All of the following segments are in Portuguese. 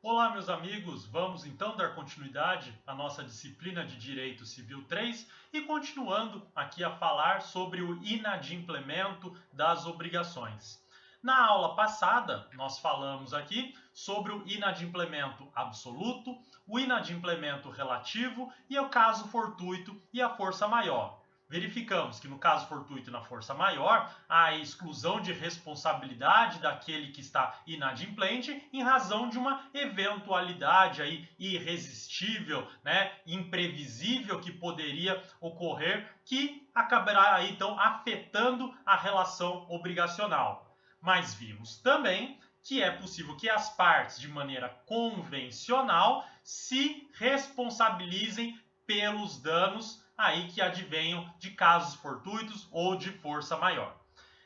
Olá, meus amigos! Vamos então dar continuidade à nossa disciplina de Direito Civil 3 e continuando aqui a falar sobre o inadimplemento das obrigações. Na aula passada, nós falamos aqui sobre o inadimplemento absoluto, o inadimplemento relativo e o caso fortuito e a força maior. Verificamos que no caso fortuito e na força maior, há a exclusão de responsabilidade daquele que está inadimplente em razão de uma eventualidade aí irresistível, imprevisível que poderia ocorrer, que acabará aí, então afetando a relação obrigacional. Mas vimos também que é possível que as partes, de maneira convencional, se responsabilizem pelos danos aí que advenham de casos fortuitos ou de força maior.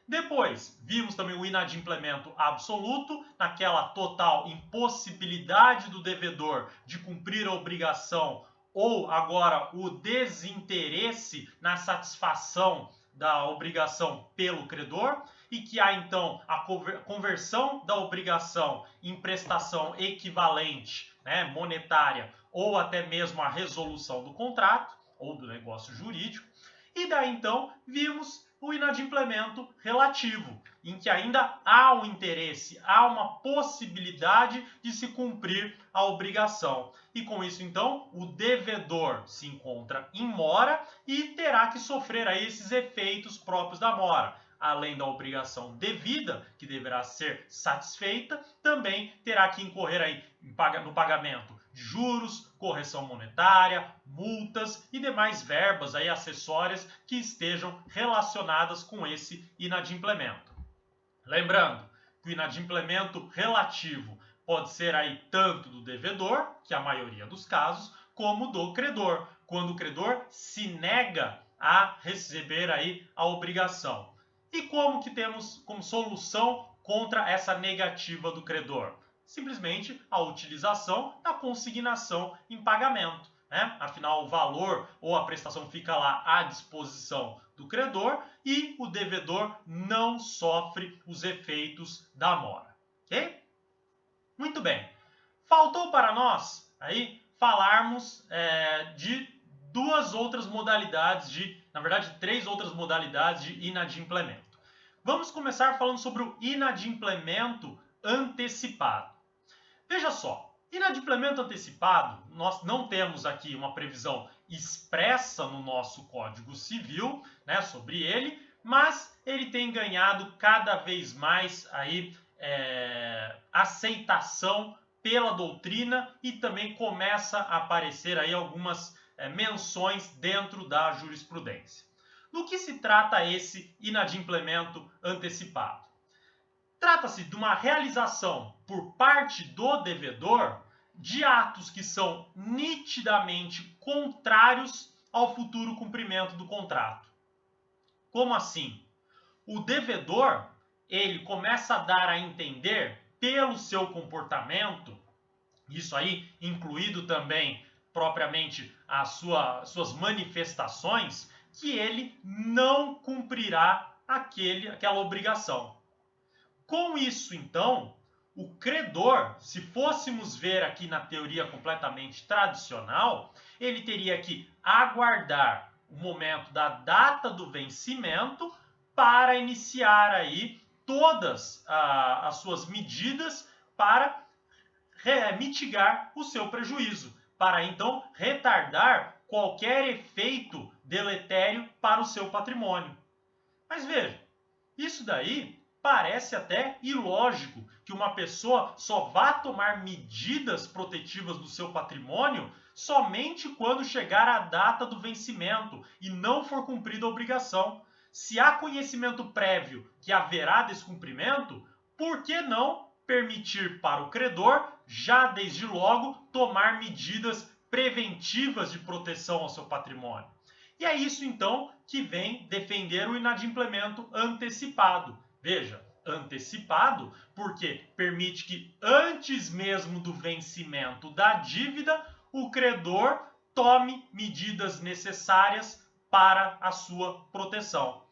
Depois, vimos também o inadimplemento absoluto, naquela total impossibilidade do devedor de cumprir a obrigação ou agora o desinteresse na satisfação da obrigação pelo credor, e que há então a conversão da obrigação em prestação equivalente, monetária, ou até mesmo a resolução do contrato ou do negócio jurídico. E daí então vimos o inadimplemento relativo, em que ainda há um interesse, há uma possibilidade de se cumprir a obrigação. E com isso, então, o devedor se encontra em mora e terá que sofrer aí esses efeitos próprios da mora. Além da obrigação devida, que deverá ser satisfeita, também terá que incorrer aí no pagamento de juros, correção monetária, multas e demais verbas aí acessórias que estejam relacionadas com esse inadimplemento. Lembrando que o inadimplemento relativo pode ser aí tanto do devedor, que é a maioria dos casos, como do credor, quando o credor se nega a receber aí a obrigação. E como que temos como solução contra essa negativa do credor? Simplesmente a utilização da consignação em pagamento. Afinal, o valor ou a prestação fica lá à disposição do credor e o devedor não sofre os efeitos da mora. Ok? Muito bem. Faltou para nós aí falarmos de duas outras modalidades na verdade, três outras modalidades de inadimplemento. Vamos começar falando sobre o inadimplemento antecipado. Veja só, inadimplemento antecipado, nós não temos aqui uma previsão expressa no nosso Código Civil, sobre ele, mas ele tem ganhado cada vez mais aí, aceitação pela doutrina e também começa a aparecer aí algumas menções dentro da jurisprudência. Do que se trata esse inadimplemento antecipado? Trata-se de uma realização por parte do devedor de atos que são nitidamente contrários ao futuro cumprimento do contrato. Como assim? O devedor, ele começa a dar a entender pelo seu comportamento, isso aí incluído também propriamente as suas manifestações, que ele não cumprirá aquela obrigação. Com isso, então, o credor, se fôssemos ver aqui na teoria completamente tradicional, ele teria que aguardar o momento da data do vencimento para iniciar aí todas as suas medidas para mitigar o seu prejuízo, para então retardar qualquer efeito deletério para o seu patrimônio. Mas veja, isso daí parece até ilógico que uma pessoa só vá tomar medidas protetivas do seu patrimônio somente quando chegar a data do vencimento e não for cumprida a obrigação. Se há conhecimento prévio que haverá descumprimento, por que não permitir para o credor, já desde logo, tomar medidas preventivas de proteção ao seu patrimônio? E é isso então que vem defender o inadimplemento antecipado. Veja, antecipado, porque permite que antes mesmo do vencimento da dívida, o credor tome medidas necessárias para a sua proteção.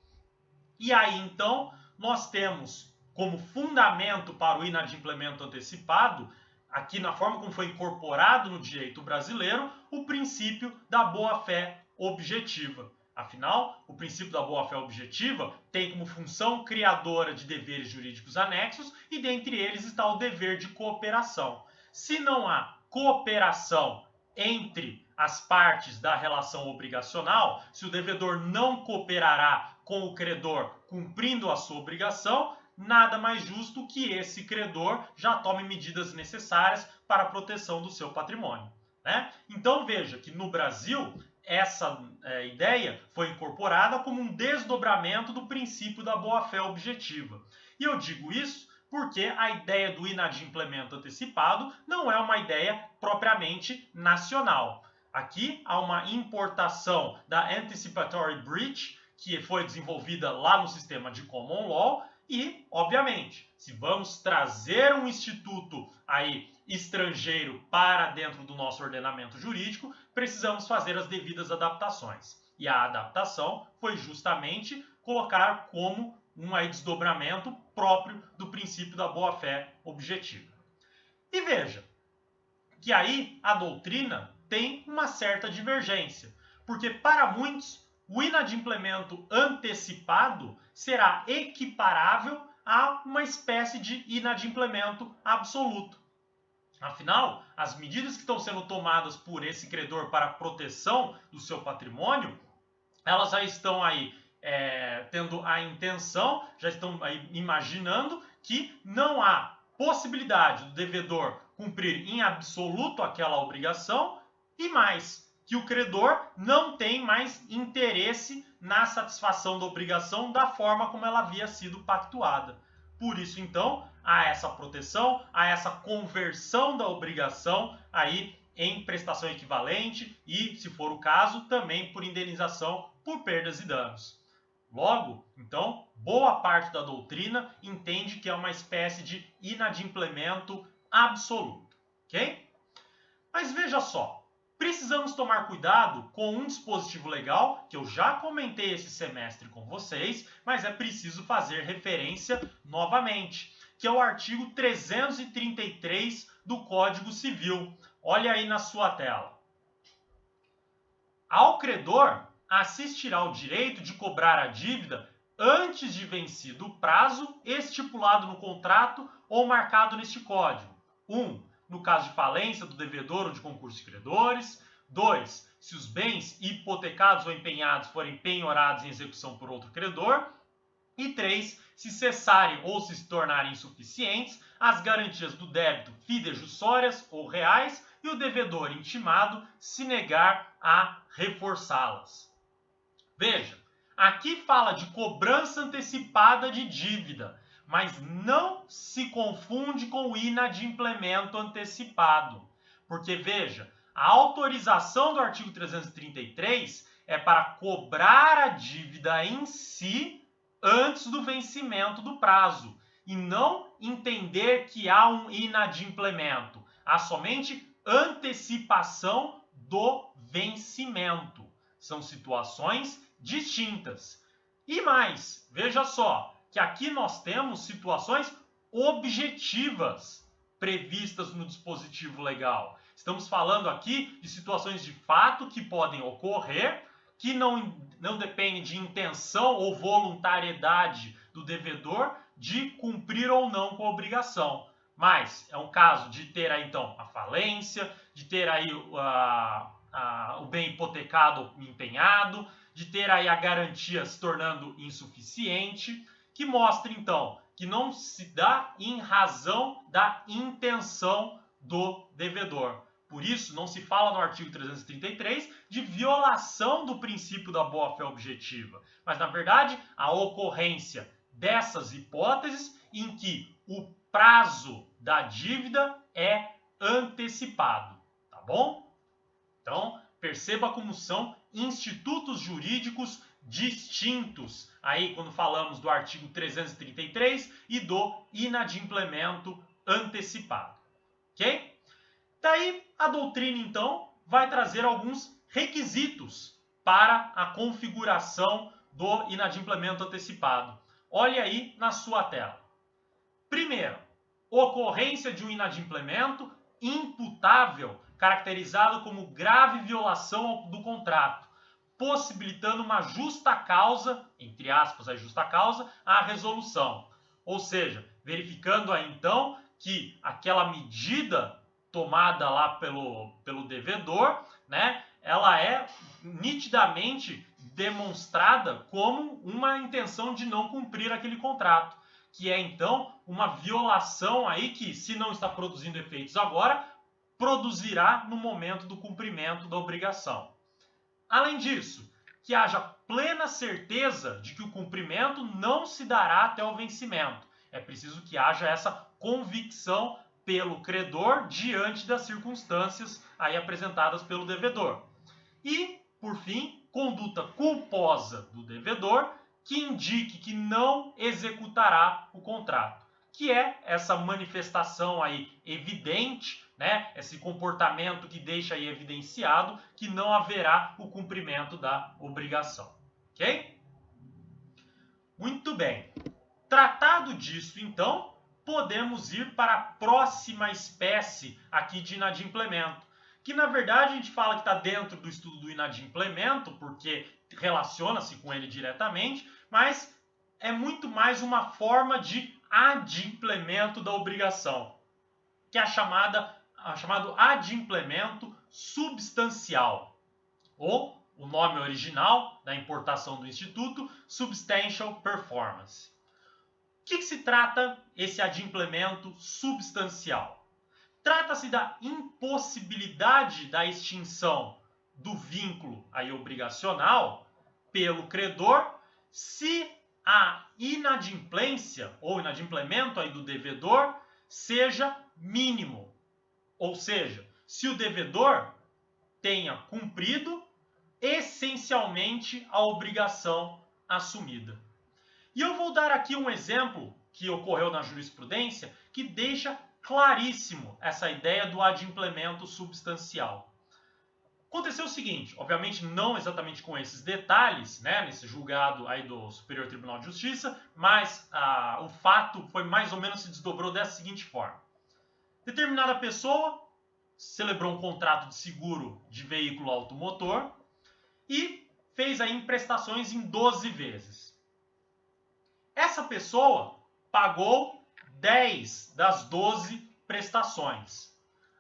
E aí, então, nós temos como fundamento para o inadimplemento antecipado, aqui na forma como foi incorporado no direito brasileiro, o princípio da boa-fé objetiva. Afinal, o princípio da boa-fé objetiva tem como função criadora de deveres jurídicos anexos e dentre eles está o dever de cooperação. Se não há cooperação entre as partes da relação obrigacional, se o devedor não cooperará com o credor cumprindo a sua obrigação, nada mais justo que esse credor já tome medidas necessárias para a proteção do seu patrimônio, né? Então veja que no Brasil essa ideia foi incorporada como um desdobramento do princípio da boa-fé objetiva. E eu digo isso porque a ideia do inadimplemento antecipado não é uma ideia propriamente nacional. Aqui há uma importação da Anticipatory Breach, que foi desenvolvida lá no sistema de Common Law, e, obviamente, se vamos trazer um instituto aí estrangeiro para dentro do nosso ordenamento jurídico, precisamos fazer as devidas adaptações. E a adaptação foi justamente colocar como um desdobramento próprio do princípio da boa-fé objetiva. E veja que aí a doutrina tem uma certa divergência, porque para muitos o inadimplemento antecipado será equiparável a uma espécie de inadimplemento absoluto. Afinal, as medidas que estão sendo tomadas por esse credor para a proteção do seu patrimônio, elas já estão aí tendo a intenção, já estão aí imaginando que não há possibilidade do devedor cumprir em absoluto aquela obrigação e mais, que o credor não tem mais interesse na satisfação da obrigação da forma como ela havia sido pactuada. Por isso, então, há essa proteção, há essa conversão da obrigação aí em prestação equivalente e, se for o caso, também por indenização por perdas e danos. Logo, então, boa parte da doutrina entende que é uma espécie de inadimplemento absoluto, ok? Mas veja só, precisamos tomar cuidado com um dispositivo legal que eu já comentei esse semestre com vocês, mas é preciso fazer referência novamente, que é o artigo 333 do Código Civil. Olha aí na sua tela. Ao credor assistirá o direito de cobrar a dívida antes de vencido o prazo estipulado no contrato ou marcado neste Código. 1. No caso de falência do devedor ou de concurso de credores. 2. Se os bens hipotecados ou empenhados forem penhorados em execução por outro credor. E 3. Se cessarem ou se tornarem insuficientes as garantias do débito fidejussórias ou reais e o devedor intimado se negar a reforçá-las. Veja, aqui fala de cobrança antecipada de dívida, mas não se confunde com o inadimplemento antecipado. Porque, veja, a autorização do artigo 333 é para cobrar a dívida em si antes do vencimento do prazo, e não entender que há um inadimplemento. Há somente antecipação do vencimento. São situações distintas. E mais, veja só, que aqui nós temos situações objetivas previstas no dispositivo legal. Estamos falando aqui de situações de fato que podem ocorrer, que não dependem de intenção ou voluntariedade do devedor de cumprir ou não com a obrigação. Mas é um caso de ter aí então a falência, de ter aí o bem hipotecado ou empenhado, de ter aí a garantia se tornando insuficiente, que mostra então que não se dá em razão da intenção do devedor. Por isso, não se fala no artigo 333 de violação do princípio da boa-fé objetiva, mas, na verdade, a ocorrência dessas hipóteses em que o prazo da dívida é antecipado, tá bom? Então, perceba como são institutos jurídicos distintos aí quando falamos do artigo 333 e do inadimplemento antecipado, ok? Daí a doutrina então vai trazer alguns requisitos para a configuração do inadimplemento antecipado. Olhe aí na sua tela. Primeiro, ocorrência de um inadimplemento imputável, caracterizado como grave violação do contrato, possibilitando uma justa causa, entre aspas, a justa causa, à resolução. Ou seja, verificando aí então que aquela medida tomada lá pelo devedor, né, ela é nitidamente demonstrada como uma intenção de não cumprir aquele contrato, que é então uma violação aí que, se não está produzindo efeitos agora, produzirá no momento do cumprimento da obrigação. Além disso, que haja plena certeza de que o cumprimento não se dará até o vencimento. É preciso que haja essa convicção pelo credor diante das circunstâncias aí apresentadas pelo devedor. E, por fim, conduta culposa do devedor que indique que não executará o contrato, que é essa manifestação aí evidente, né, esse comportamento que deixa aí evidenciado que não haverá o cumprimento da obrigação, ok? Muito bem. Tratado disso, então, podemos ir para a próxima espécie aqui de inadimplemento, que na verdade a gente fala que está dentro do estudo do inadimplemento, porque relaciona-se com ele diretamente, mas é muito mais uma forma de adimplemento da obrigação, que é chamado adimplemento substancial, ou o nome original da importação do Instituto, Substantial Performance. O que se trata esse adimplemento substancial? Trata-se da impossibilidade da extinção do vínculo aí obrigacional pelo credor se a inadimplência ou inadimplemento aí do devedor seja mínimo. Ou seja, se o devedor tenha cumprido essencialmente a obrigação assumida. E eu vou dar aqui um exemplo que ocorreu na jurisprudência que deixa claríssimo essa ideia do adimplemento substancial. Aconteceu o seguinte, obviamente não exatamente com esses detalhes, né, nesse julgado aí do Superior Tribunal de Justiça, mas o fato foi mais ou menos se desdobrou dessa seguinte forma. Determinada pessoa celebrou um contrato de seguro de veículo automotor e fez aí prestações em 12 vezes. Essa pessoa pagou 10 das 12 prestações,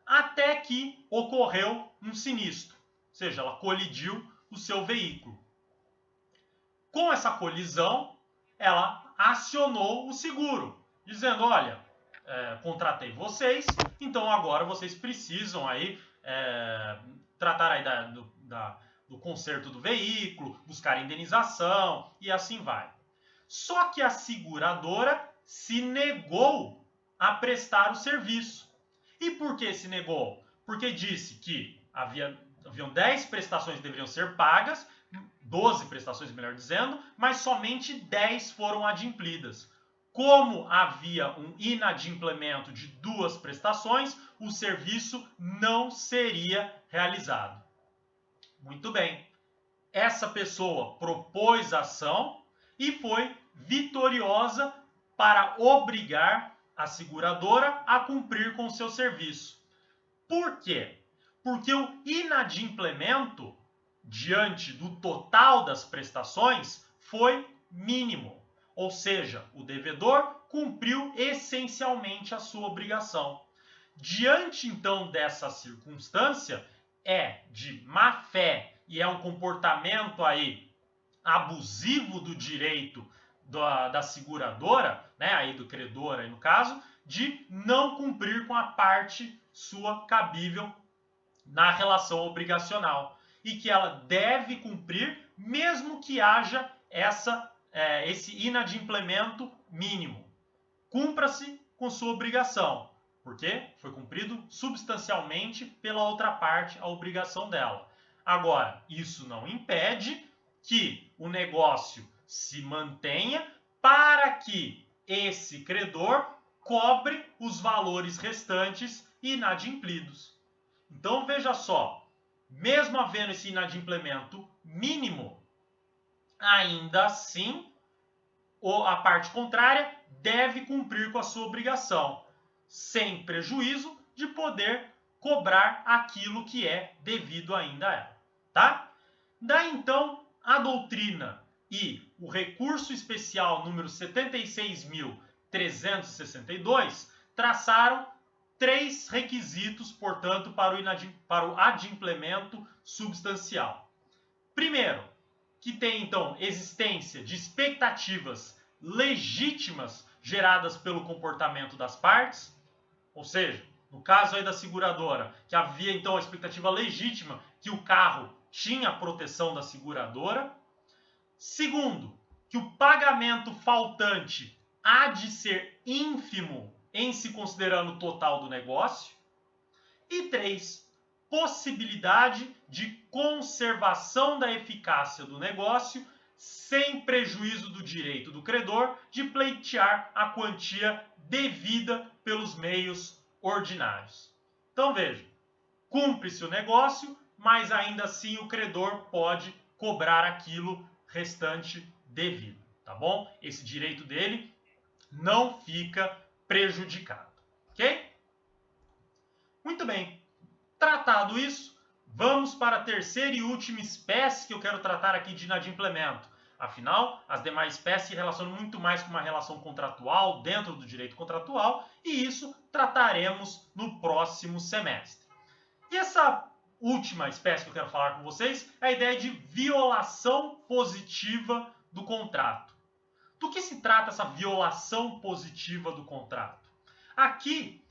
até que ocorreu um sinistro, ou seja, ela colidiu o seu veículo. Com essa colisão, ela acionou o seguro, dizendo, olha, contratei vocês, então agora vocês precisam aí tratar aí do conserto do veículo, buscar indenização e assim vai. Só que a seguradora se negou a prestar o serviço. E por que se negou? Porque disse que haviam 10 prestações que deveriam ser pagas, 12 prestações, melhor dizendo, mas somente 10 foram adimplidas. Como havia um inadimplemento de 2 prestações, o serviço não seria realizado. Muito bem. Essa pessoa propôs a ação e foi vitoriosa para obrigar a seguradora a cumprir com o seu serviço. Por quê? Porque o inadimplemento, diante do total das prestações, foi mínimo. Ou seja, o devedor cumpriu essencialmente a sua obrigação. Diante, então, dessa circunstância, é de má fé e é um comportamento aí abusivo do direito da seguradora, né, aí do credor, aí no caso, de não cumprir com a parte sua cabível na relação obrigacional e que ela deve cumprir mesmo que haja esse inadimplemento mínimo. Cumpra-se com sua obrigação, porque foi cumprido substancialmente pela outra parte a obrigação dela. Agora, isso não impede que o negócio se mantenha para que esse credor cobre os valores restantes inadimplidos. Então veja só, mesmo havendo esse inadimplemento mínimo, ainda assim a parte contrária deve cumprir com a sua obrigação, sem prejuízo de poder cobrar aquilo que é devido ainda a ela, tá? Daí então a doutrina e o recurso especial número 76.362 traçaram 3 requisitos, portanto, para o adimplemento substancial. Primeiro, que tem então existência de expectativas legítimas geradas pelo comportamento das partes, ou seja, no caso aí da seguradora, que havia então a expectativa legítima que o carro tinha a proteção da seguradora. Segundo, que o pagamento faltante há de ser ínfimo em se considerando o total do negócio. E 3, possibilidade de conservação da eficácia do negócio sem prejuízo do direito do credor de pleitear a quantia devida pelos meios ordinários. Então veja, cumpre-se o negócio, mas ainda assim o credor pode cobrar aquilo restante devido, tá bom? Esse direito dele não fica prejudicado, ok? Muito bem, tratado isso, vamos para a terceira e última espécie que eu quero tratar aqui de inadimplemento. Afinal, as demais espécies se relacionam muito mais com uma relação contratual dentro do direito contratual e isso trataremos no próximo semestre. E essa última espécie que eu quero falar com vocês é a ideia de violação positiva do contrato. Do que se trata essa violação positiva do contrato? Aqui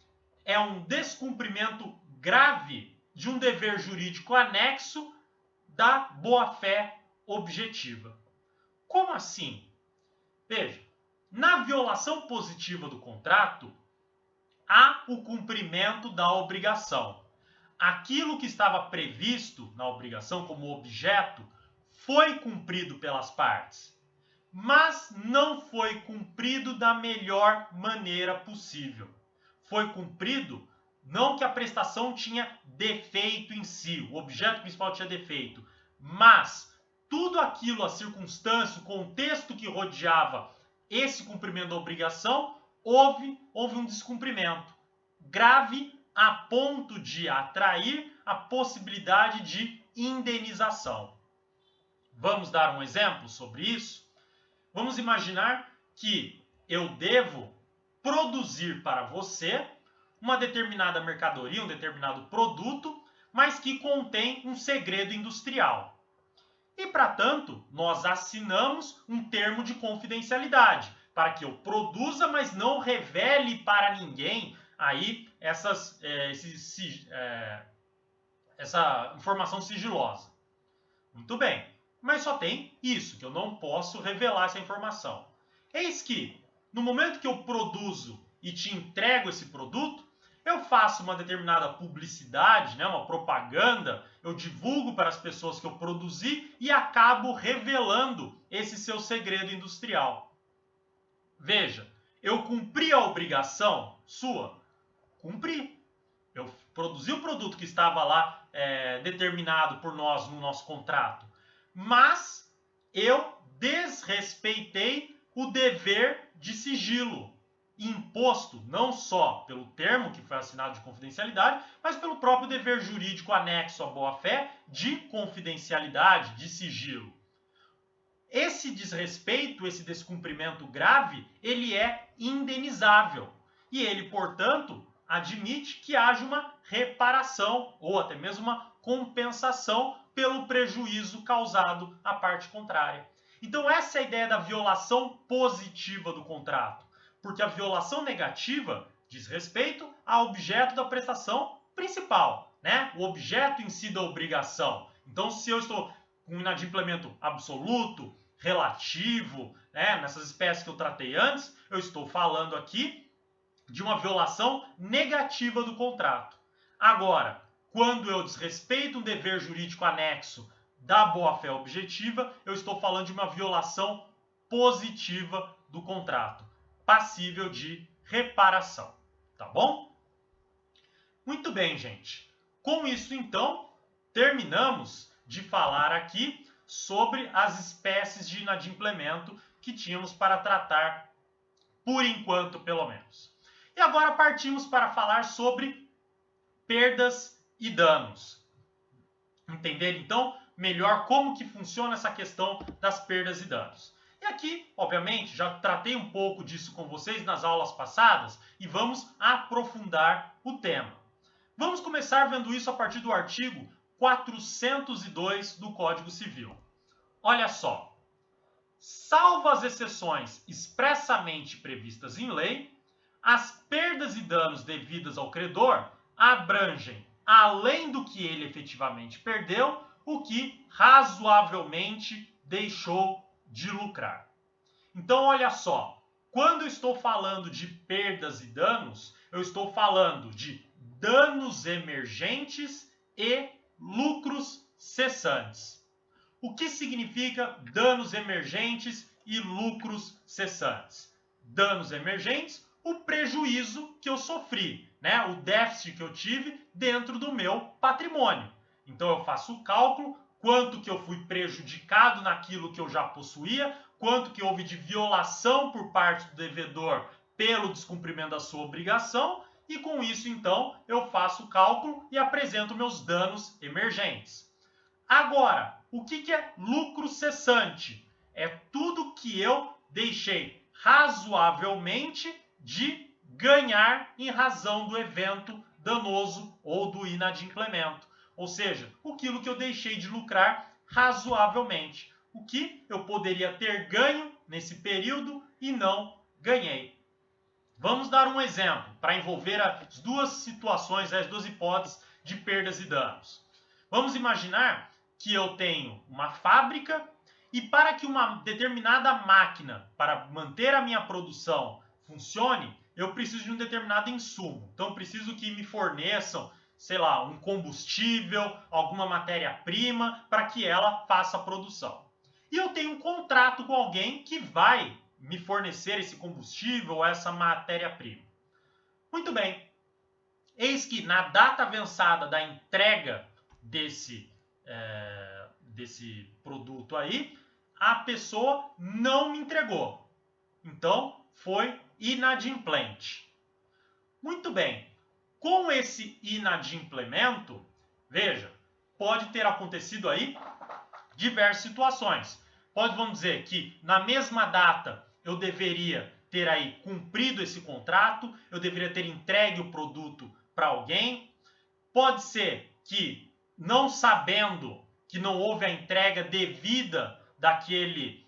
é um descumprimento grave de um dever jurídico anexo da boa-fé objetiva. Como assim? Veja, na violação positiva do contrato, há o cumprimento da obrigação. Aquilo que estava previsto na obrigação como objeto foi cumprido pelas partes, mas não foi cumprido da melhor maneira possível. Foi cumprido não que a prestação tinha defeito em si, o objeto principal tinha defeito, mas tudo aquilo, a circunstância, o contexto que rodeava esse cumprimento da obrigação, houve um descumprimento grave a ponto de atrair a possibilidade de indenização. Vamos dar um exemplo sobre isso? Vamos imaginar que eu devo produzir para você uma determinada mercadoria, um determinado produto, mas que contém um segredo industrial. E, para tanto, nós assinamos um termo de confidencialidade, para que eu produza, mas não revele para ninguém aí essa informação sigilosa. Muito bem, mas só tem isso, que eu não posso revelar essa informação. Eis que, no momento que eu produzo e te entrego esse produto, eu faço uma determinada publicidade, né, uma propaganda, eu divulgo para as pessoas que eu produzi e acabo revelando esse seu segredo industrial. Veja, eu cumpri a obrigação sua? Cumpri. Eu produzi o produto que estava lá determinado por nós no nosso contrato, mas eu desrespeitei o dever de sigilo imposto não só pelo termo que foi assinado de confidencialidade, mas pelo próprio dever jurídico anexo à boa-fé de confidencialidade, de sigilo. Esse desrespeito, esse descumprimento grave, ele é indenizável. E ele, portanto, admite que haja uma reparação ou até mesmo uma compensação pelo prejuízo causado à parte contrária. Então essa é a ideia da violação positiva do contrato. Porque a violação negativa diz respeito ao objeto da prestação principal, né? O objeto em si da obrigação. Então, se eu estou com um inadimplemento absoluto, relativo, né? Nessas espécies que eu tratei antes, eu estou falando aqui de uma violação negativa do contrato. Agora, quando eu desrespeito um dever jurídico anexo da boa-fé objetiva, eu estou falando de uma violação positiva do contrato, passível de reparação, tá bom? Muito bem, gente. Com isso, então, terminamos de falar aqui sobre as espécies de inadimplemento que tínhamos para tratar, por enquanto, pelo menos. E agora partimos para falar sobre perdas e danos. Entender, então, melhor como que funciona essa questão das perdas e danos. E aqui, obviamente, já tratei um pouco disso com vocês nas aulas passadas e vamos aprofundar o tema. Vamos começar vendo isso a partir do artigo 402 do Código Civil. Olha só. Salvo as exceções expressamente previstas em lei, as perdas e danos devidas ao credor abrangem, além do que ele efetivamente perdeu, o que razoavelmente deixou de lucrar. Então, olha só, quando eu estou falando de perdas e danos, eu estou falando de danos emergentes e lucros cessantes. O que significa danos emergentes e lucros cessantes? Danos emergentes, o prejuízo que eu sofri, né? O déficit que eu tive dentro do meu patrimônio. Então eu faço o cálculo, quanto que eu fui prejudicado naquilo que eu já possuía, quanto que houve de violação por parte do devedor pelo descumprimento da sua obrigação, e com isso, então, eu faço o cálculo e apresento meus danos emergentes. Agora, o que é lucro cessante? É tudo que eu deixei razoavelmente de ganhar em razão do evento danoso ou do inadimplemento. Ou seja, aquilo que eu deixei de lucrar razoavelmente. O que eu poderia ter ganho nesse período e não ganhei. Vamos dar um exemplo para envolver as duas situações, as duas hipóteses de perdas e danos. Vamos imaginar que eu tenho uma fábrica e para que uma determinada máquina, para manter a minha produção, funcione, eu preciso de um determinado insumo. Então, preciso que me forneçam, sei lá, um combustível, alguma matéria-prima, para que ela faça a produção. E eu tenho um contrato com alguém que vai me fornecer esse combustível ou essa matéria-prima. Muito bem. Eis que na data avançada da entrega desse produto aí, a pessoa não me entregou. Então, foi inadimplente. Muito bem. Com esse inadimplemento, veja, pode ter acontecido aí diversas situações. Vamos dizer que na mesma data eu deveria ter aí cumprido esse contrato, eu deveria ter entregue o produto para alguém. Pode ser que, não sabendo que não houve a entrega devida daquele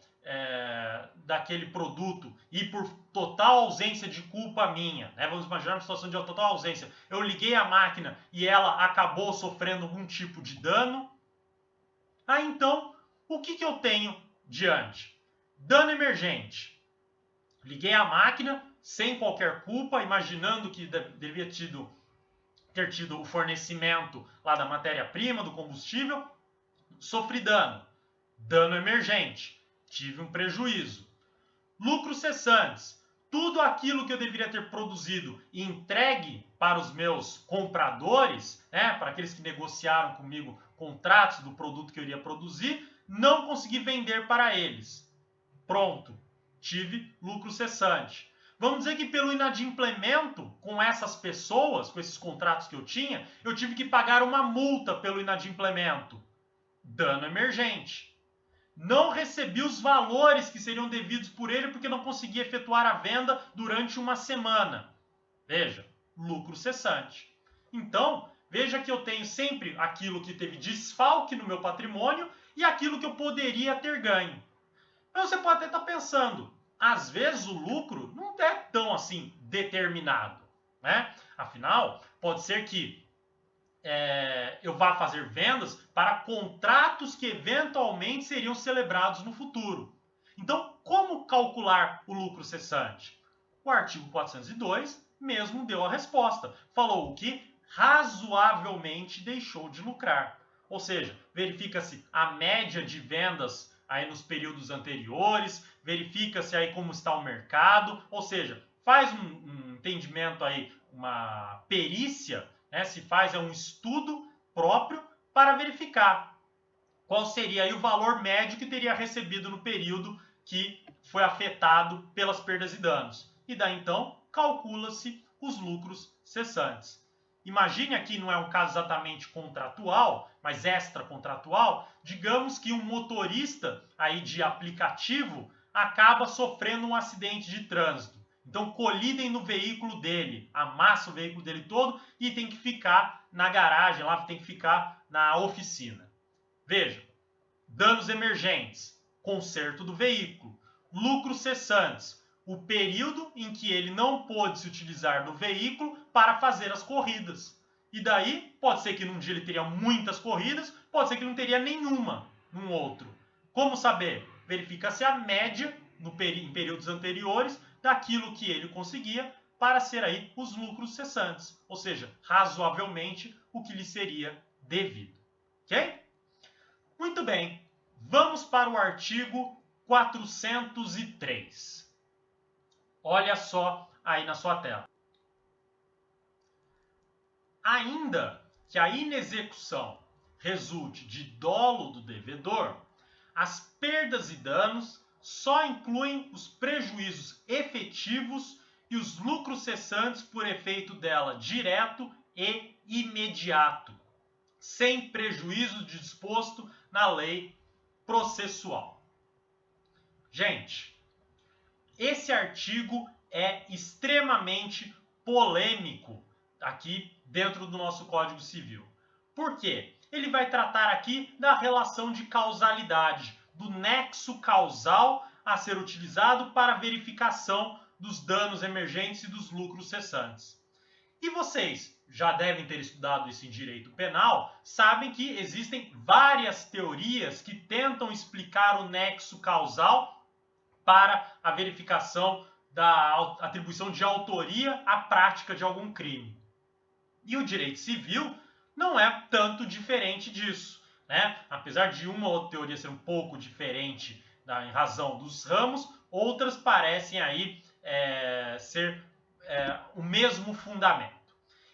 produto e por total ausência de culpa minha, né? Vamos imaginar uma situação de total ausência. Eu liguei a máquina e ela acabou sofrendo algum tipo de dano. Então, o que eu tenho diante? Dano emergente. Liguei a máquina sem qualquer culpa, imaginando que devia ter tido o fornecimento lá da matéria-prima, do combustível. Sofri dano. Dano emergente. Tive um prejuízo. Lucros cessantes. Tudo aquilo que eu deveria ter produzido e entregue para os meus compradores, né, para aqueles que negociaram comigo contratos do produto que eu iria produzir, não consegui vender para eles. Pronto, tive lucro cessante. Vamos dizer que pelo inadimplemento com essas pessoas, com esses contratos que eu tive que pagar uma multa pelo inadimplemento. Dano emergente. Não recebi os valores que seriam devidos por ele porque não consegui efetuar a venda durante uma semana. Veja, lucro cessante. Então, veja que eu tenho sempre aquilo que teve desfalque no meu patrimônio e aquilo que eu poderia ter ganho. Mas você pode até estar pensando, às vezes o lucro não é tão assim determinado, né? Afinal, pode ser que eu vá fazer vendas para contratos que eventualmente seriam celebrados no futuro. Então, como calcular o lucro cessante? O artigo 402 mesmo deu a resposta. Falou o que razoavelmente deixou de lucrar. ou seja, verifica-se a média de vendas aí nos períodos anteriores, verifica-se aí como está o mercado, ou seja, faz um entendimento aí, uma perícia, né, se faz um estudo próprio para verificar qual seria aí o valor médio que teria recebido no período que foi afetado pelas perdas e danos. E daí então calcula-se os lucros cessantes. Imagine aqui, não é um caso exatamente contratual, mas extracontratual, digamos que um motorista aí de aplicativo acaba sofrendo um acidente de trânsito. Então colidem no veículo dele, amassa o veículo dele todo e tem que ficar na garagem, lá tem que ficar na oficina. Veja, danos emergentes, conserto do veículo, lucros cessantes, o período em que ele não pôde se utilizar do veículo para fazer as corridas. E daí, pode ser que num dia ele teria muitas corridas, pode ser que não teria nenhuma num outro. Como saber? Verifica-se a média em períodos anteriores daquilo que ele conseguia para ser aí os lucros cessantes, ou seja, razoavelmente o que lhe seria devido. Ok? Muito bem, vamos para o artigo 403. Olha só aí na sua tela. Ainda que a inexecução resulte de dolo do devedor, as perdas e danos só incluem os prejuízos efetivos e os lucros cessantes por efeito dela direto e imediato, sem prejuízo de disposto na lei processual. Gente, esse artigo é extremamente polêmico aqui dentro do nosso Código Civil. Por quê? Ele vai tratar aqui da relação de causalidade, do nexo causal a ser utilizado para a verificação dos danos emergentes e dos lucros cessantes. E vocês já devem ter estudado isso em direito penal, sabem que existem várias teorias que tentam explicar o nexo causal para a verificação da atribuição de autoria à prática de algum crime. E o direito civil não é tanto diferente disso, né? Apesar de uma ou outra teoria ser um pouco diferente em razão dos ramos, outras parecem aí ser o mesmo fundamento.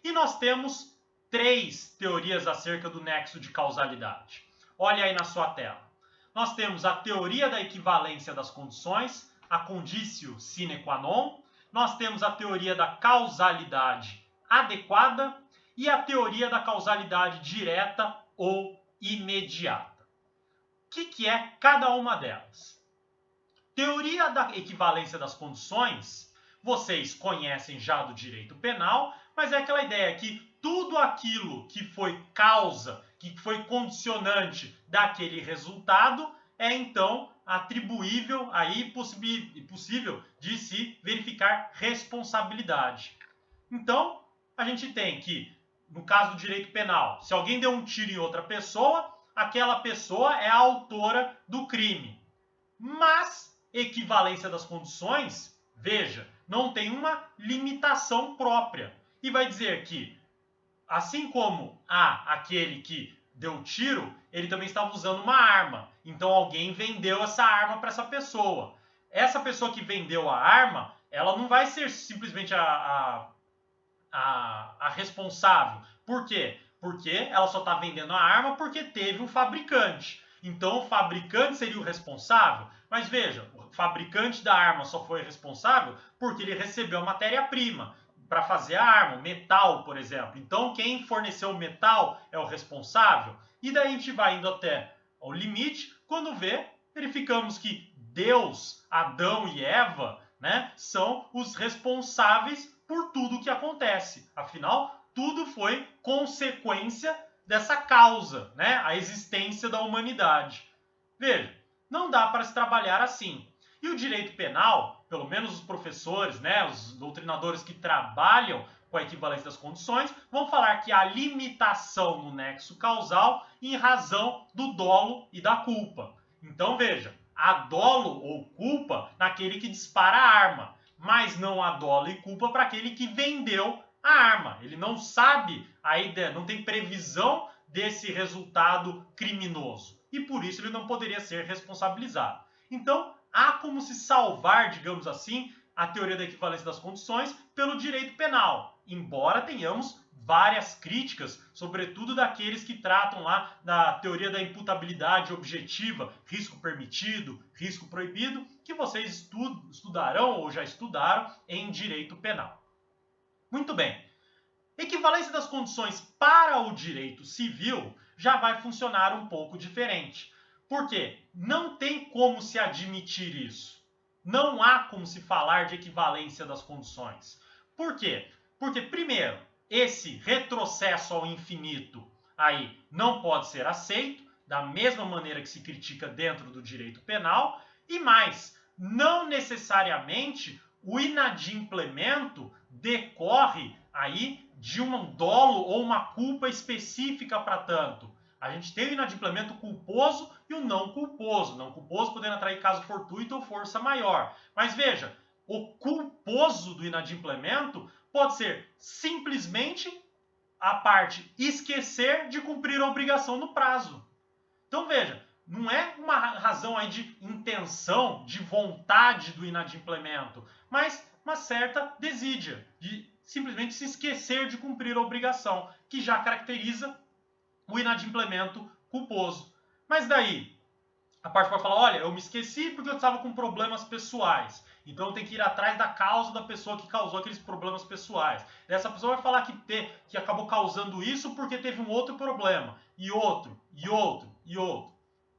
E nós temos 3 teorias acerca do nexo de causalidade. Olha aí na sua tela. Nós temos a teoria da equivalência das condições, a conditio sine qua non. Nós temos a teoria da causalidade adequada e a teoria da causalidade direta ou imediata. O que é cada uma delas? Teoria da equivalência das condições, vocês conhecem já do direito penal, mas é aquela ideia que tudo aquilo que foi causa, que foi condicionante daquele resultado, é então atribuível, aí possível de se verificar responsabilidade. Então, a gente tem que, no caso do direito penal, se alguém deu um tiro em outra pessoa, aquela pessoa é a autora do crime. Mas, equivalência das condições, veja, não tem uma limitação própria. E vai dizer que, assim como aquele que deu o tiro, ele também estava usando uma arma. Então alguém vendeu essa arma para essa pessoa. Essa pessoa que vendeu a arma, ela não vai ser simplesmente a responsável. Por quê? Porque ela só está vendendo a arma porque teve um fabricante. Então o fabricante seria o responsável. Mas veja, o fabricante da arma só foi responsável porque ele recebeu a matéria-prima para fazer a arma, metal, por exemplo. Então quem forneceu o metal é o responsável. E daí a gente vai indo até o limite, quando verificamos que Deus, Adão e Eva, né, são os responsáveis por tudo que acontece. Afinal, tudo foi consequência dessa causa, né, a existência da humanidade. Veja, não dá para se trabalhar assim. E o direito penal, pelo menos os professores, né, os doutrinadores que trabalham com a equivalência das condições, vão falar que há limitação no nexo causal em razão do dolo e da culpa. Então veja, há dolo ou culpa naquele que dispara a arma, mas não há dolo e culpa para aquele que vendeu a arma. Ele não sabe a ideia, não tem previsão desse resultado criminoso. E por isso ele não poderia ser responsabilizado. Então, há como se salvar, digamos assim, a teoria da equivalência das condições pelo direito penal, embora tenhamos várias críticas, sobretudo daqueles que tratam lá da teoria da imputabilidade objetiva, risco permitido, risco proibido, que vocês estudarão ou já estudaram em direito penal. Muito bem. Equivalência das condições para o direito civil já vai funcionar um pouco diferente. Por quê? Não tem como se admitir isso. Não há como se falar de equivalência das condições. Por quê? Porque, primeiro, esse retrocesso ao infinito aí não pode ser aceito, da mesma maneira que se critica dentro do direito penal, e mais, não necessariamente o inadimplemento decorre aí de um dolo ou uma culpa específica para tanto. A gente tem o inadimplemento culposo e o não culposo. Não culposo podendo atrair caso fortuito ou força maior. Mas veja, o culposo do inadimplemento pode ser simplesmente a parte esquecer de cumprir a obrigação no prazo. Então veja, não é uma razão aí de intenção, de vontade do inadimplemento, mas uma certa desídia, de simplesmente se esquecer de cumprir a obrigação, que já caracteriza o inadimplemento culposo. Mas daí, a parte pode falar, olha, eu me esqueci porque eu estava com problemas pessoais. Então eu tenho que ir atrás da causa da pessoa que causou aqueles problemas pessoais. Essa pessoa vai falar que acabou causando isso porque teve um outro problema. E outro, e outro, e outro.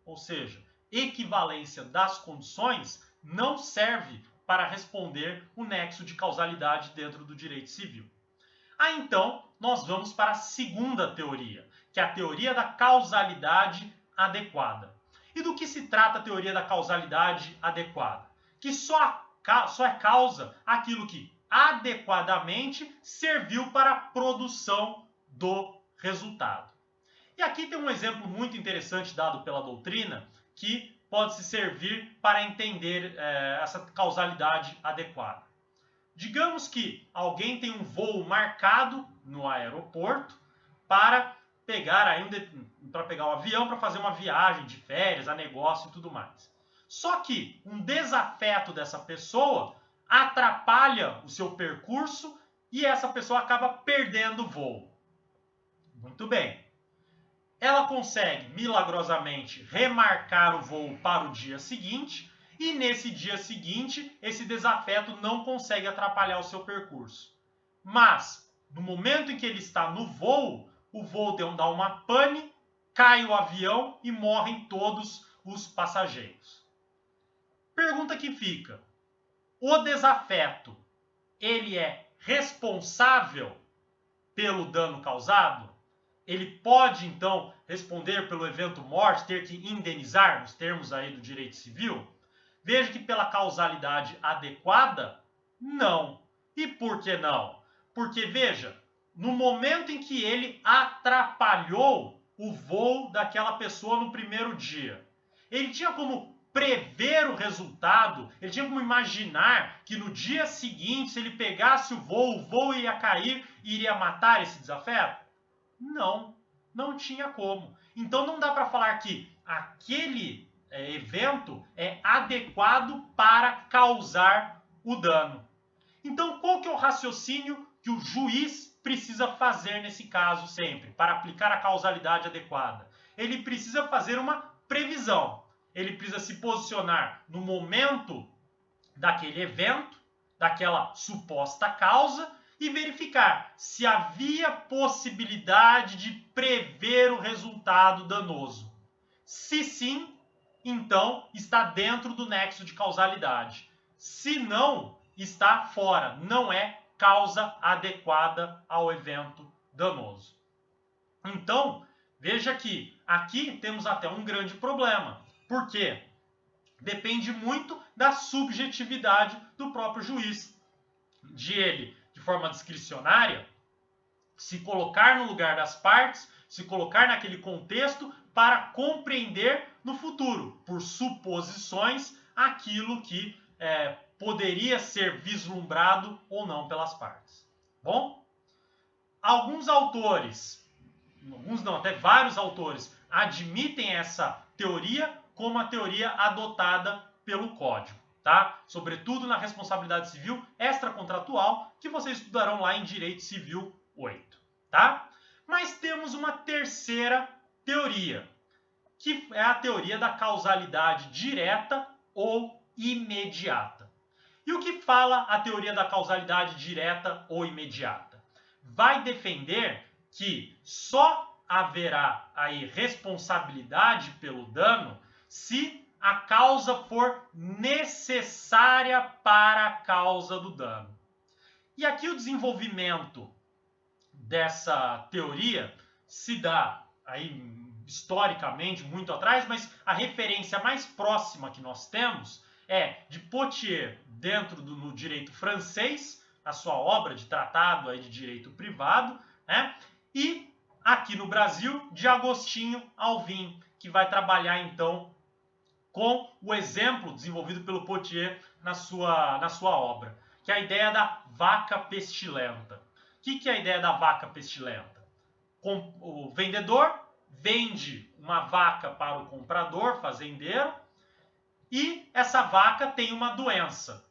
Ou seja, equivalência das condições não serve para responder o nexo de causalidade dentro do direito civil. Aí então, nós vamos para a segunda teoria, que é a teoria da causalidade adequada. E do que se trata a teoria da causalidade adequada? Que só é causa aquilo que adequadamente serviu para a produção do resultado. E aqui tem um exemplo muito interessante dado pela doutrina que pode se servir para entender essa causalidade adequada. Digamos que alguém tem um voo marcado no aeroporto para pegar o avião para fazer uma viagem de férias, a negócio e tudo mais. Só que um desafeto dessa pessoa atrapalha o seu percurso e essa pessoa acaba perdendo o voo. Muito bem. Ela consegue milagrosamente remarcar o voo para o dia seguinte e nesse dia seguinte esse desafeto não consegue atrapalhar o seu percurso. Mas no momento em que ele está no voo, o voo dá uma pane, cai o avião e morrem todos os passageiros. Pergunta que fica: o desafeto, ele é responsável pelo dano causado? Ele pode, então, responder pelo evento morte, ter que indenizar, nos termos aí do direito civil? Veja que pela causalidade adequada, não. E por que não? Porque, veja, no momento em que ele atrapalhou o voo daquela pessoa no primeiro dia, ele tinha como prever o resultado, ele tinha como imaginar que no dia seguinte, se ele pegasse o voo iria cair e iria matar esse desafeto? Não, não tinha como. Então não dá para falar que aquele evento é adequado para causar o dano. Então qual que é o raciocínio que o juiz precisa fazer nesse caso sempre, para aplicar a causalidade adequada? Ele precisa fazer uma previsão. Ele precisa se posicionar no momento daquele evento, daquela suposta causa, e verificar se havia possibilidade de prever o resultado danoso. Se sim, então está dentro do nexo de causalidade. Se não, está fora, não é causa adequada ao evento danoso. Então, veja que aqui temos até um grande problema. Por quê? Depende muito da subjetividade do próprio juiz. De ele, de forma discricionária, se colocar no lugar das partes, se colocar naquele contexto para compreender no futuro, por suposições, aquilo que poderia ser vislumbrado alguns não, até vários autores admitem essa teoria como a teoria adotada pelo Código, tá? Sobretudo na responsabilidade civil extracontratual, que vocês estudarão lá em Direito Civil 8, tá? Mas temos uma terceira teoria, que é a teoria da causalidade direta ou imediata. E o que fala a teoria da causalidade direta ou imediata? Vai defender que só haverá aí responsabilidade pelo dano se a causa for necessária para a causa do dano. E aqui o desenvolvimento dessa teoria se dá aí historicamente muito atrás, mas a referência mais próxima que nós temos é de Pothier dentro no direito francês, a sua obra de tratado aí de direito privado, né? E aqui no Brasil de Agostinho Alvim, que vai trabalhar então com o exemplo desenvolvido pelo Pothier na sua obra, que é a ideia da vaca pestilenta. O que é a ideia da vaca pestilenta? O vendedor vende uma vaca para o comprador, fazendeiro, e essa vaca tem uma doença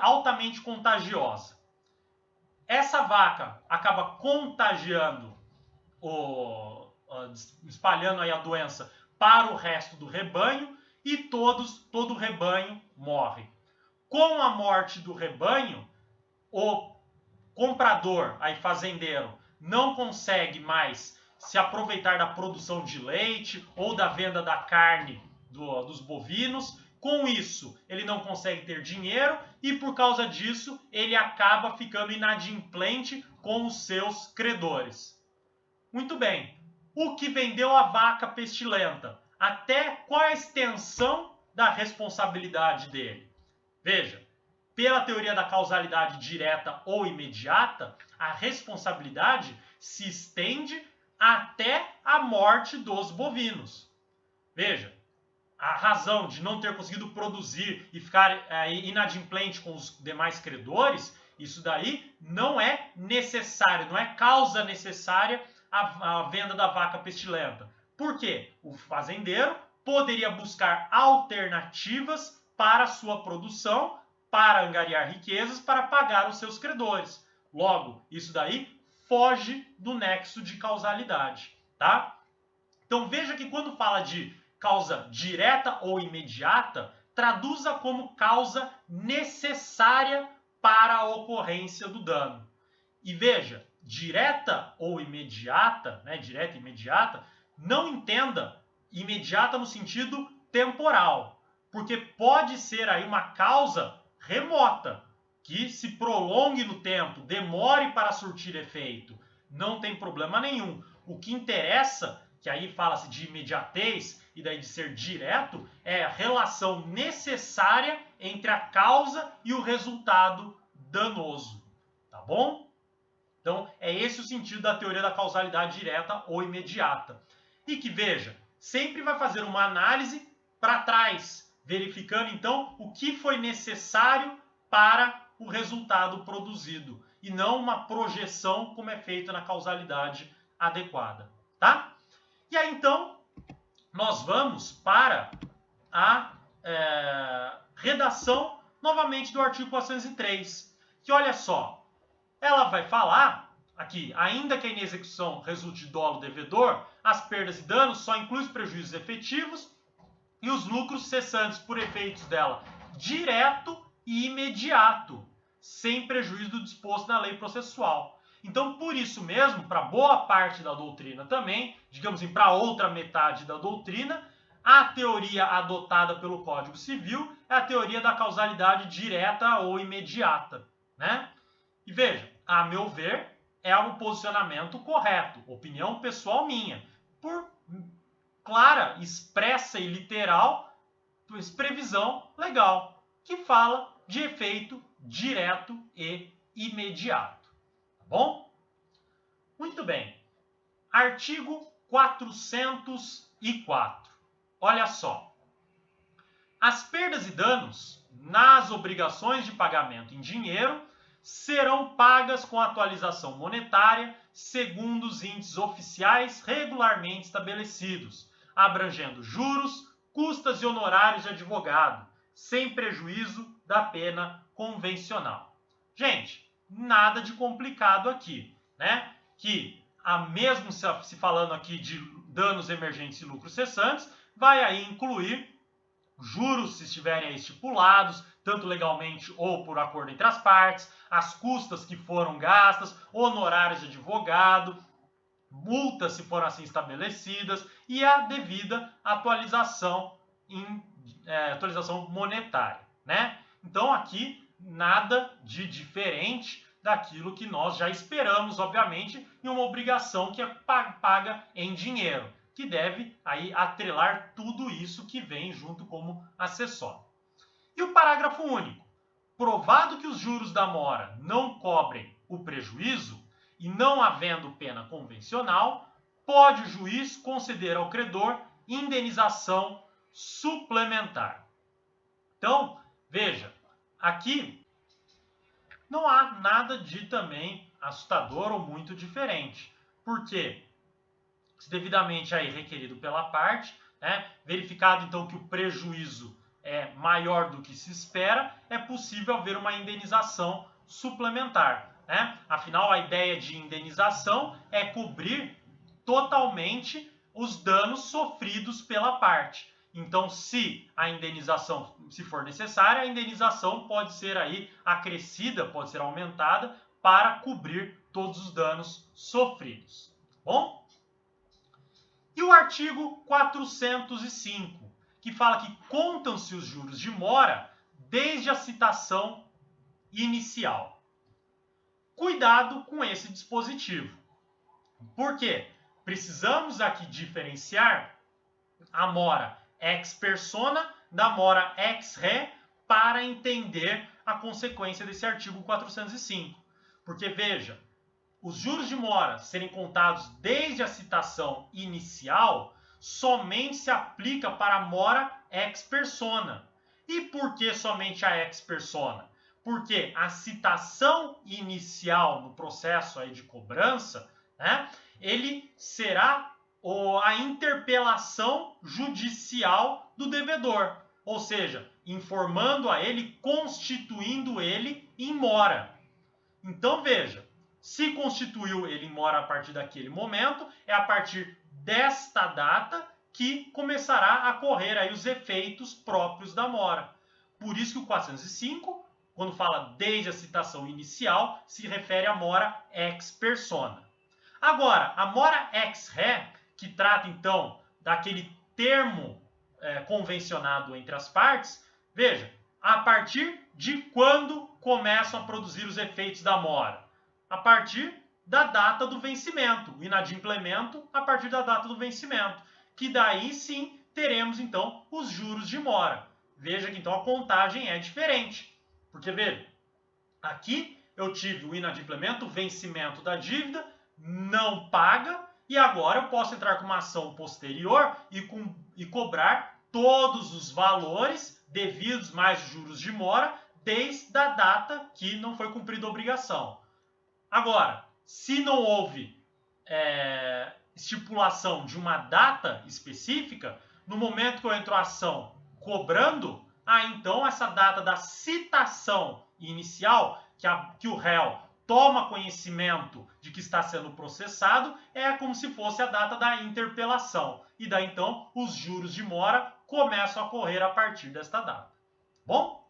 altamente contagiosa. Essa vaca acaba contagiando, espalhando aí a doença para o resto do rebanho e todo o rebanho morre. Com a morte do rebanho, o comprador, aí fazendeiro, não consegue mais se aproveitar da produção de leite ou da venda da carne dos bovinos. Com isso, ele não consegue ter dinheiro e, por causa disso, ele acaba ficando inadimplente com os seus credores. Muito bem. O que vendeu a vaca pestilenta? Até qual é a extensão da responsabilidade dele? Veja, pela teoria da causalidade direta ou imediata, a responsabilidade se estende até a morte dos bovinos. Veja, a razão de não ter conseguido produzir e ficar inadimplente com os demais credores, isso daí não é necessário, não é causa necessária a venda da vaca pestilenta. Por quê? O fazendeiro poderia buscar alternativas para a sua produção, para angariar riquezas, para pagar os seus credores. Logo, isso daí foge do nexo de causalidade, tá? Então veja que quando fala de causa direta ou imediata, traduza como causa necessária para a ocorrência do dano. E veja, direta ou imediata, né, direta e imediata, não entenda imediata no sentido temporal, porque pode ser aí uma causa remota, que se prolongue no tempo, demore para surtir efeito, não tem problema nenhum. O que interessa, que aí fala-se de imediatez e daí de ser direto, é a relação necessária entre a causa e o resultado danoso, tá bom? Então, é esse o sentido da teoria da causalidade direta ou imediata. E que, veja, sempre vai fazer uma análise para trás, verificando, então, o que foi necessário para o resultado produzido, e não uma projeção como é feita na causalidade adequada, tá? E aí, então, nós vamos para a redação, novamente, do artigo 403, que, olha só, ela vai falar aqui, ainda que a inexecução resulte de dolo devedor, as perdas e danos só incluem os prejuízos efetivos e os lucros cessantes por efeitos dela direto e imediato, sem prejuízo do disposto na lei processual. Então, por isso mesmo, para boa parte da doutrina também, digamos assim, para outra metade da doutrina, a teoria adotada pelo Código Civil é a teoria da causalidade direta ou imediata, né? E veja, a meu ver, é um posicionamento correto, opinião pessoal minha, por clara, expressa e literal previsão legal, que fala de efeito direto e imediato. Tá bom? Muito bem. Artigo 404. Olha só. As perdas e danos nas obrigações de pagamento em dinheiro serão pagas com atualização monetária segundo os índices oficiais regularmente estabelecidos, abrangendo juros, custas e honorários de advogado, sem prejuízo da pena convencional. Gente, nada de complicado aqui, né? Que mesmo se falando aqui de danos emergentes e lucros cessantes, vai aí incluir juros se estiverem aí estipulados, tanto legalmente ou por acordo entre as partes, as custas que foram gastas, honorários de advogado, multas se forem assim estabelecidas e a devida atualização atualização monetária, né? Então aqui nada de diferente daquilo que nós já esperamos, obviamente, em uma obrigação que é paga em dinheiro, que deve aí atrelar tudo isso que vem junto como acessório. E o parágrafo único. Provado que os juros da mora não cobrem o prejuízo e não havendo pena convencional, pode o juiz conceder ao credor indenização suplementar. Então, veja, aqui não há nada de também assustador ou muito diferente, porque se devidamente aí requerido pela parte, né, verificado então que o prejuízo é maior do que se espera, é possível haver uma indenização suplementar, né? Afinal, a ideia de indenização é cobrir totalmente os danos sofridos pela parte. Então, se a indenização, se for necessária, a indenização pode ser aí acrescida, pode ser aumentada para cobrir todos os danos sofridos. Bom? E o artigo 405, que fala que contam-se os juros de mora desde a citação inicial. Cuidado com esse dispositivo. Por quê? Precisamos aqui diferenciar a mora ex persona da mora ex re para entender a consequência desse artigo 405. Porque, veja, os juros de mora serem contados desde a citação inicial somente se aplica para a mora ex persona. E por que somente a ex persona? Porque a citação inicial no processo aí de cobrança, né, ele será a interpelação judicial do devedor, ou seja, informando a ele, constituindo ele em mora. Então veja, se constituiu ele em mora a partir daquele momento, é a partir desta data que começará a correr aí os efeitos próprios da mora. Por isso que o 405, quando fala desde a citação inicial, se refere à mora ex persona. Agora, a mora ex re, que trata então daquele termo convencionado entre as partes, veja, a partir de quando começam a produzir os efeitos da mora? A partir da data do vencimento, o inadimplemento a partir da data do vencimento, que daí sim teremos então os juros de mora. Veja que então a contagem é diferente, porque veja, aqui eu tive o inadimplemento, o vencimento da dívida, não paga, e agora eu posso entrar com uma ação posterior e cobrar todos os valores devidos mais juros de mora desde a data que não foi cumprida a obrigação. Agora, se não houve estipulação de uma data específica, no momento que eu entro a ação cobrando, então essa data da citação inicial, que o réu toma conhecimento de que está sendo processado, é como se fosse a data da interpelação. E daí então os juros de mora começam a correr a partir desta data. Bom?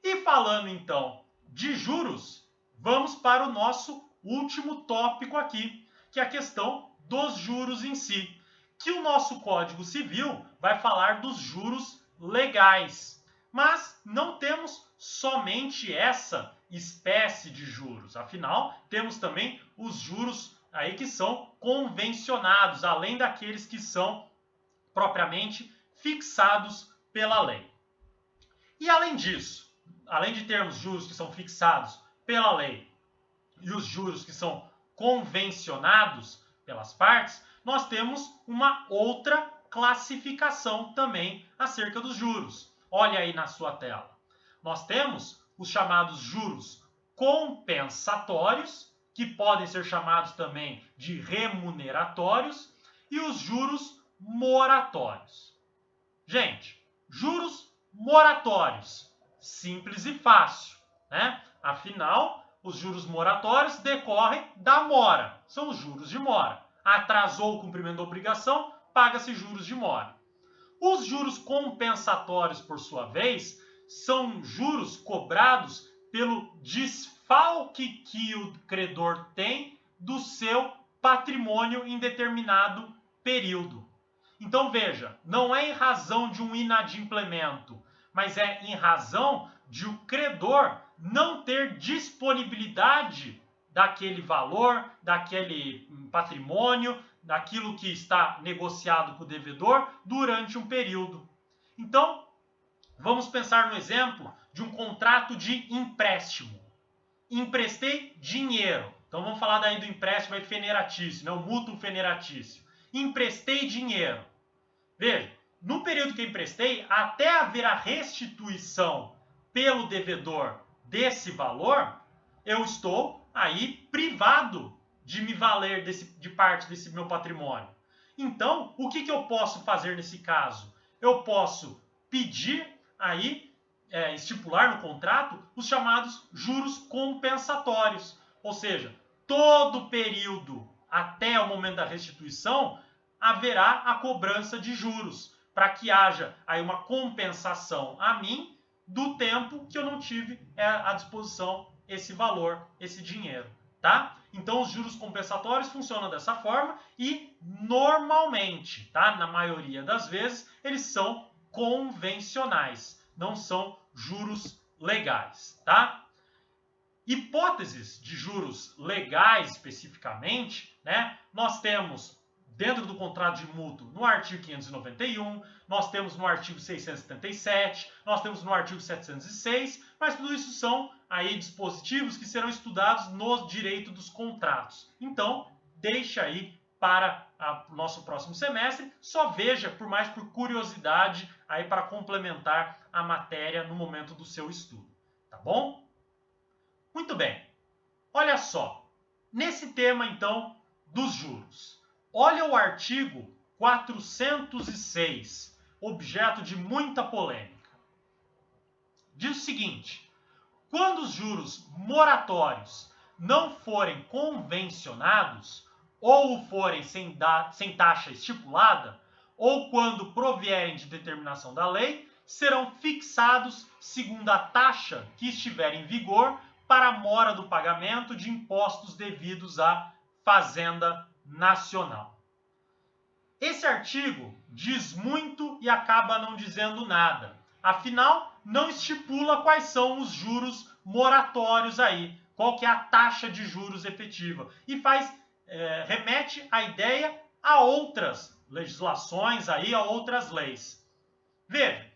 E falando então de juros, vamos para o nosso último tópico aqui, que é a questão dos juros em si, que o nosso Código Civil vai falar dos juros legais. Mas não temos somente essa espécie de juros, afinal, temos também os juros aí que são convencionados, além daqueles que são propriamente fixados pela lei. E além disso, além de termos juros que são fixados pela lei e os juros que são convencionados pelas partes, nós temos uma outra classificação também acerca dos juros. Olha aí na sua tela. Nós temos os chamados juros compensatórios, que podem ser chamados também de remuneratórios, e os juros moratórios. Gente, juros moratórios, simples e fácil, né? Afinal, os juros moratórios decorrem da mora, são os juros de mora. Atrasou o cumprimento da obrigação, paga-se juros de mora. Os juros compensatórios, por sua vez, são juros cobrados pelo desfalque que o credor tem do seu patrimônio em determinado período. Então veja, não é em razão de um inadimplemento, mas é em razão de o credor não ter disponibilidade daquele valor, daquele patrimônio, daquilo que está negociado com o devedor durante um período. Então, vamos pensar no exemplo de um contrato de empréstimo. Emprestei dinheiro. Então vamos falar daí do empréstimo feneratício, né? O mútuo feneratício. Emprestei dinheiro. Veja, no período que eu emprestei, até haver a restituição pelo devedor desse valor, eu estou aí privado de me valer de parte desse meu patrimônio. Então, o que eu posso fazer nesse caso? Eu posso pedir aí, estipular no contrato, os chamados juros compensatórios. Ou seja, todo período até o momento da restituição, haverá a cobrança de juros, para que haja aí uma compensação a mim do tempo que eu não tive à disposição esse valor, esse dinheiro, tá? Então os juros compensatórios funcionam dessa forma e normalmente, tá? Na maioria das vezes, eles são convencionais, não são juros legais, tá? Hipóteses de juros legais especificamente, né? Nós temos dentro do contrato de mútuo, no artigo 591, nós temos no artigo 677, nós temos no artigo 706, mas tudo isso são aí dispositivos que serão estudados no direito dos contratos. Então, deixa aí para o nosso próximo semestre, só veja por curiosidade aí para complementar a matéria no momento do seu estudo, tá bom? Muito bem. Olha só, nesse tema então dos juros. Olha o artigo 406, objeto de muita polêmica. Diz o seguinte: quando os juros moratórios não forem convencionados, ou forem sem taxa estipulada, ou quando provierem de determinação da lei, serão fixados segundo a taxa que estiver em vigor para a mora do pagamento de impostos devidos à Fazenda Nacional. Esse artigo diz muito e acaba não dizendo nada. Afinal, não estipula quais são os juros moratórios aí, qual que é a taxa de juros efetiva. E remete a ideia a outras legislações aí, a outras leis. Veja,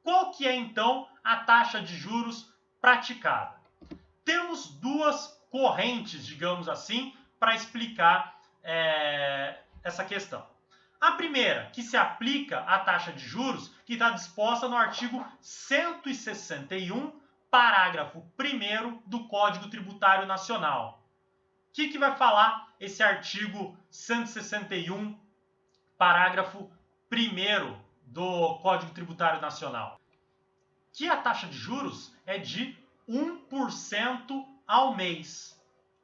qual que é então a taxa de juros praticada? Temos duas correntes, digamos assim, para explicar essa questão. A primeira, que se aplica à taxa de juros, que está disposta no artigo 161, parágrafo 1º do Código Tributário Nacional. O que vai falar esse artigo 161, parágrafo 1º do Código Tributário Nacional? Que a taxa de juros é de 1% ao mês,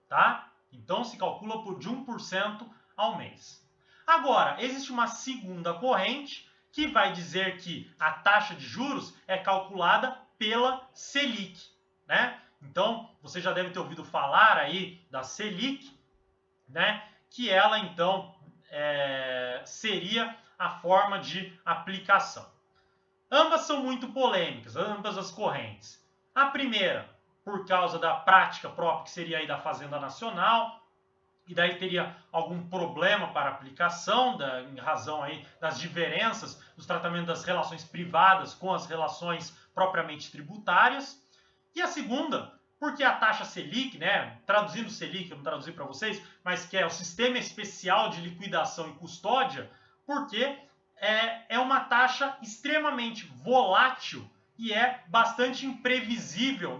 tá? Então se calcula de 1% ao mês. Agora, existe uma segunda corrente que vai dizer que a taxa de juros é calculada pela Selic, né? Então, você já deve ter ouvido falar aí da Selic, né? Que ela, então, seria a forma de aplicação. Ambas são muito polêmicas, ambas as correntes. A primeira, por causa da prática própria, que seria aí da Fazenda Nacional, e daí teria algum problema para aplicação, em razão aí das diferenças dos tratamentos das relações privadas com as relações propriamente tributárias. E a segunda, porque a taxa Selic, né, traduzindo Selic, eu não traduzi para vocês, mas que é o Sistema Especial de Liquidação e Custódia, porque é uma taxa extremamente volátil e é bastante imprevisível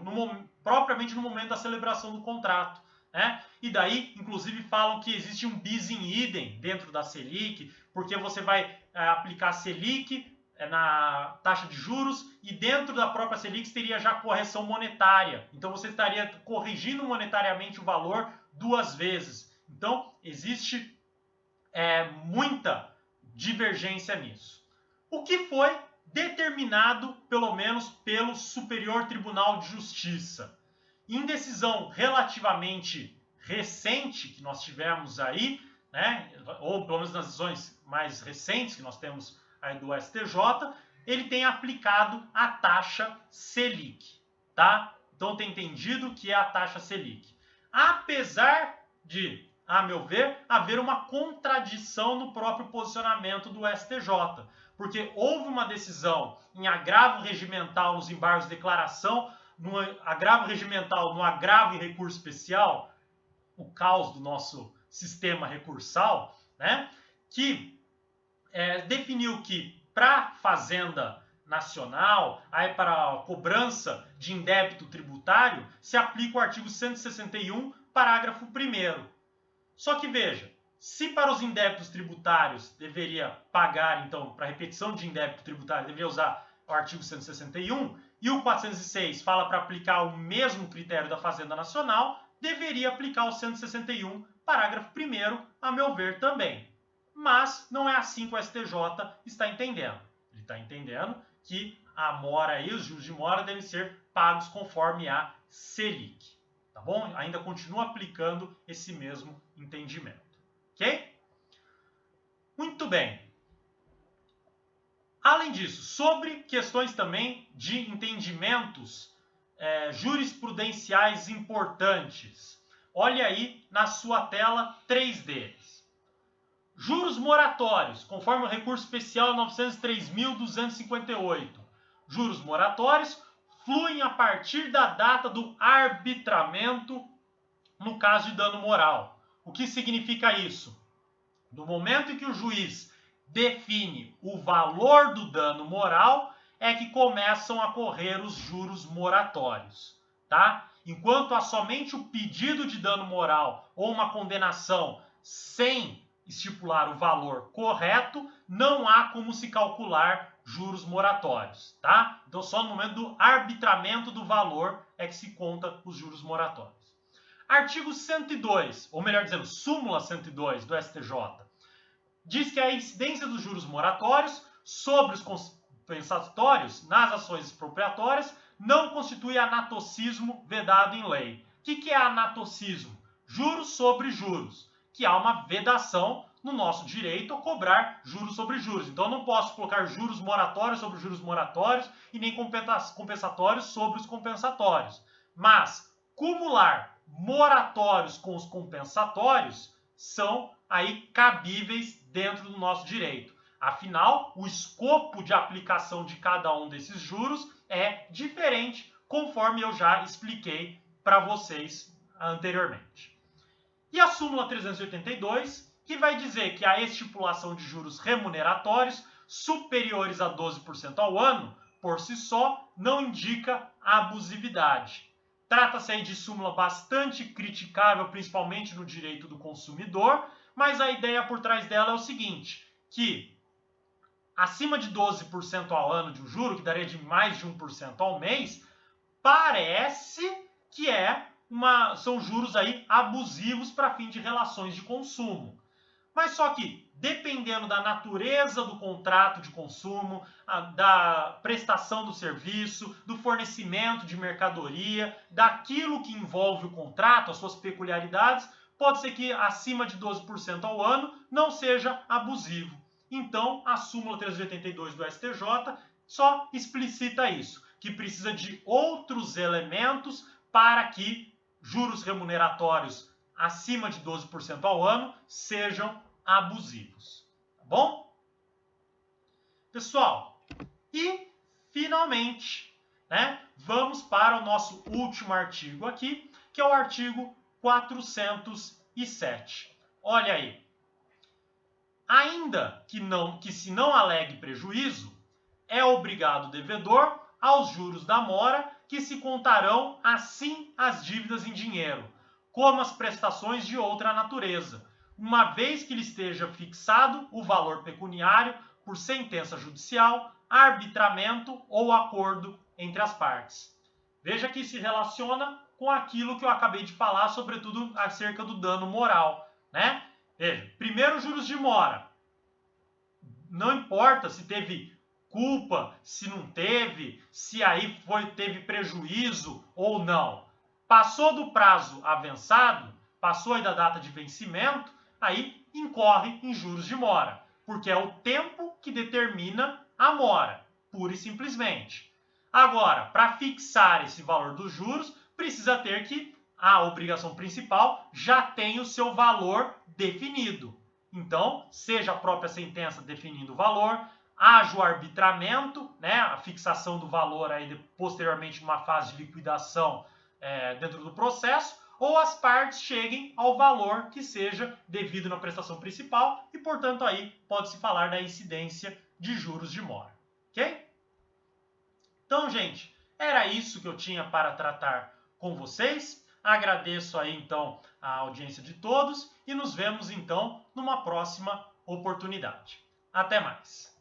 propriamente no momento da celebração do contrato, né? E daí, inclusive, falam que existe um bis in idem dentro da Selic, porque você vai aplicar a Selic na taxa de juros e dentro da própria Selic teria já correção monetária. Então você estaria corrigindo monetariamente o valor duas vezes. Então existe muita divergência nisso. O que foi determinado, pelo menos, pelo Superior Tribunal de Justiça. Em decisão relativamente recente que nós tivemos aí, né, ou pelo menos nas decisões mais recentes que nós temos aí do STJ, ele tem aplicado a taxa Selic, tá? Então tem entendido que é a taxa Selic. Apesar de, a meu ver, haver uma contradição no próprio posicionamento do STJ, porque houve uma decisão em agravo regimental nos embargos de declaração, no agravo regimental, no agravo em recurso especial, o caos do nosso sistema recursal, né, que definiu que para Fazenda Nacional, aí para a cobrança de indébito tributário, se aplica o artigo 161, parágrafo 1º. Só que veja, se para os indébitos tributários deveria pagar, então, para repetição de indébito tributário, deveria usar o artigo 161, e o 406 fala para aplicar o mesmo critério da Fazenda Nacional, deveria aplicar o 161, parágrafo 1º, a meu ver também. Mas não é assim que o STJ está entendendo. Ele está entendendo que a mora e os juros de mora devem ser pagos conforme a Selic. Tá bom? Ainda continua aplicando esse mesmo entendimento. Ok? Muito bem. Além disso, sobre questões também de entendimentos jurisprudenciais importantes. Olha aí na sua tela 3 deles. Juros moratórios, conforme o recurso especial 903.258. Juros moratórios fluem a partir da data do arbitramento no caso de dano moral. O que significa isso? No momento em que o juiz define o valor do dano moral, é que começam a correr os juros moratórios, tá? Enquanto há somente o pedido de dano moral ou uma condenação sem estipular o valor correto, não há como se calcular juros moratórios, tá? Então só no momento do arbitramento do valor é que se conta os juros moratórios. Artigo 102, ou melhor dizendo, súmula 102 do STJ, diz que a incidência dos juros moratórios sobre os compensatórios nas ações expropriatórias não constitui anatocismo vedado em lei. O que é anatocismo? Juros sobre juros, que há uma vedação no nosso direito a cobrar juros sobre juros. Então eu não posso colocar juros moratórios sobre juros moratórios e nem compensatórios sobre os compensatórios. Mas cumular moratórios com os compensatórios são aí cabíveis dentro do nosso direito. Afinal, o escopo de aplicação de cada um desses juros é diferente, conforme eu já expliquei para vocês anteriormente. E a súmula 382, que vai dizer que a estipulação de juros remuneratórios superiores a 12% ao ano, por si só, não indica abusividade. Trata-se aí de súmula bastante criticável, principalmente no direito do consumidor, mas a ideia por trás dela é o seguinte, que acima de 12% ao ano de um juro, que daria de mais de 1% ao mês, parece que são juros aí abusivos para fim de relações de consumo. Mas só que, dependendo da natureza do contrato de consumo, da prestação do serviço, do fornecimento de mercadoria, daquilo que envolve o contrato, as suas peculiaridades, pode ser que acima de 12% ao ano não seja abusivo. Então, a súmula 382 do STJ só explicita isso, que precisa de outros elementos para que juros remuneratórios acima de 12% ao ano sejam abusivos. Tá bom? Pessoal, e finalmente, vamos para o nosso último artigo aqui, que é o artigo 407. Olha aí. Ainda que se não alegue prejuízo, é obrigado o devedor aos juros da mora que se contarão assim as dívidas em dinheiro, como as prestações de outra natureza, uma vez que lhe esteja fixado o valor pecuniário por sentença judicial, arbitramento ou acordo entre as partes. Veja que se relaciona com aquilo que eu acabei de falar, sobretudo acerca do dano moral, né? Veja, primeiro, juros de mora. Não importa se teve culpa, se não teve, se aí teve prejuízo ou não. Passou do prazo avançado, passou aí da data de vencimento, aí incorre em juros de mora, porque é o tempo que determina a mora, pura e simplesmente. Agora, para fixar esse valor dos juros, precisa ter que a obrigação principal já tem o seu valor definido. Então, seja a própria sentença definindo o valor, haja o arbitramento, né, a fixação do valor aí posteriormente numa fase de liquidação dentro do processo, ou as partes cheguem ao valor que seja devido na prestação principal e, portanto, aí pode-se falar da incidência de juros de mora. Ok? Então, gente, era isso que eu tinha para tratar com vocês. Agradeço aí, então, a audiência de todos e nos vemos, então, numa próxima oportunidade. Até mais!